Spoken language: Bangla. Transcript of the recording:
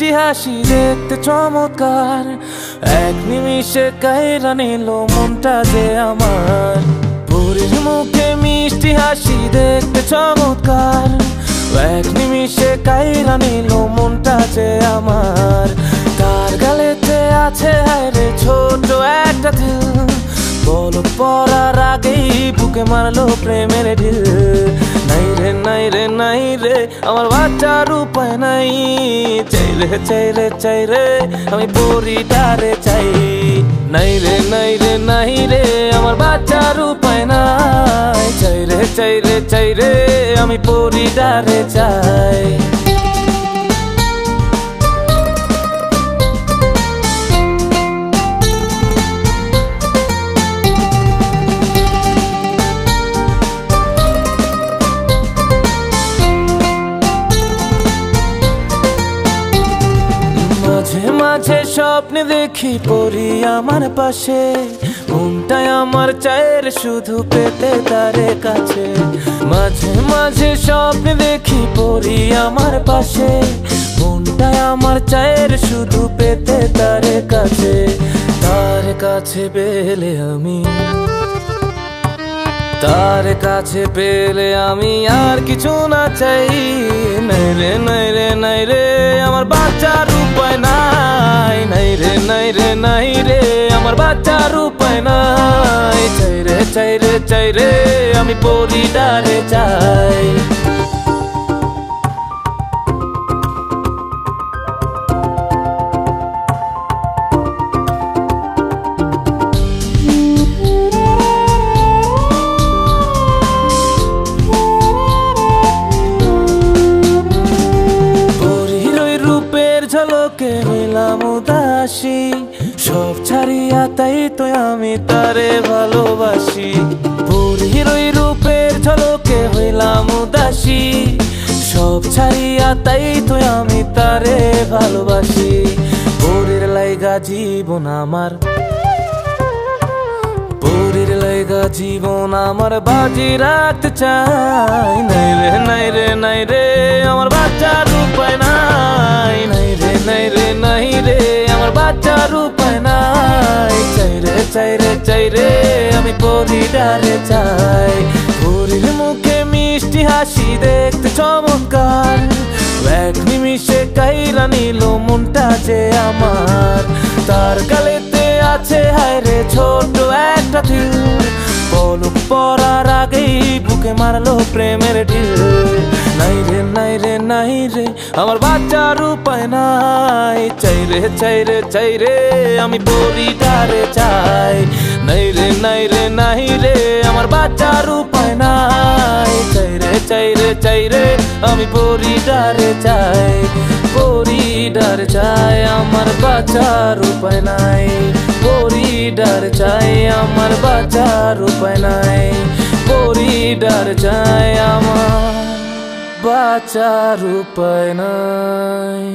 মিষ্টি হাসি দেখতে চমৎকার, এক নিমিষে কাইরা নিল মনটা যে আমার। পরীর মুখে মিষ্টি হাসি দেখতে চমৎকার, এক নিমিষে কাইরা নিল মনটা যে আমার। তার গালেতে আছে হায়রে ছোট একটা দিল, পলক পড়ার আগেই বুকে মারলো প্রেমের ঢিল। নাই রে নাই রে নাই রে আমার বাচ্চার উপায় নাই, চাই রে চাই রে চাই রে আমি পরিটারে চাই। নাই রে নাই রে নাই রে আমার বাচ্চার উপায় নাই, চাই রে চাই রে চাই রে আমি পরিটারে চাই। মাঝে মাঝে স্বপ্নে দেখি পরি আমার পাশে, মনটাই আমার চায়ের শুধু পেতে তারে কাছে। মাঝে মাঝে স্বপ্নে দেখি পরি আমার পাশে, মনটাই আমার চায়ের শুধু পেতে তারে কাছে। তার কাছে পেলে আমি, তার কাছে পেলে আমি আর কিছু না চাই। নাই রে নাই রে নাই রে আমার বাচ্চার উপায় নাই, নাই রে নাই রে নাই রে আমার বাচ্চার উপায় নাই। চাই রে চাই রে চাই রে আমি পরিটারে চাই। ঝলকে হইলাম উদাসী, সব ছাড়িয়া তাই তো আমি তারে ভালোবাসি। পরীর ওই রূপের ঝলকে হইলাম উদাসী, সব ছাড়িয়া তাই তো আমি তারে ভালোবাসি। পরীর লাইগা জীবন আমার, পরীর লাইগা জীবন আমার বাজি রাখতে চাই। নাই রে নাই রে নাই রে আমার বাচ্চার উপায় নাই, নাই রে নাই রে নাই রে আমার বাচ্চার উপায় নাই। চাই রে চাই রে চাই রে আমি পরিটারে চাই। পরীর মুখে মিষ্টি হাসি দেখতে চমৎকার, এক নিমিষে কাইরা নিল মনটা যে আমার। তার গালেতে আছে হায়রে ছোট একটা দিল, পলক পড়ার আগেই বুকে মারলো প্রেমের ঢিল। নাই রে নাই রে নাই রে আমার বাচ্চার উপায় নাই, চাই রে চাই রে চাই রে আমি পরিটারে চাই। নাই রে নাই রে নাই রে আমার বাচ্চার উপায় নাই, চাই রে চাই রে চাই রে আমি পরিটারে চাই। পরিটারে চাই আমার বাচ্চার উপায় নাই, পরিটার চাই আমার বাচ্চার উপায় নাই। পরিটার চাই আমার বাচ্চার উপায় নাই।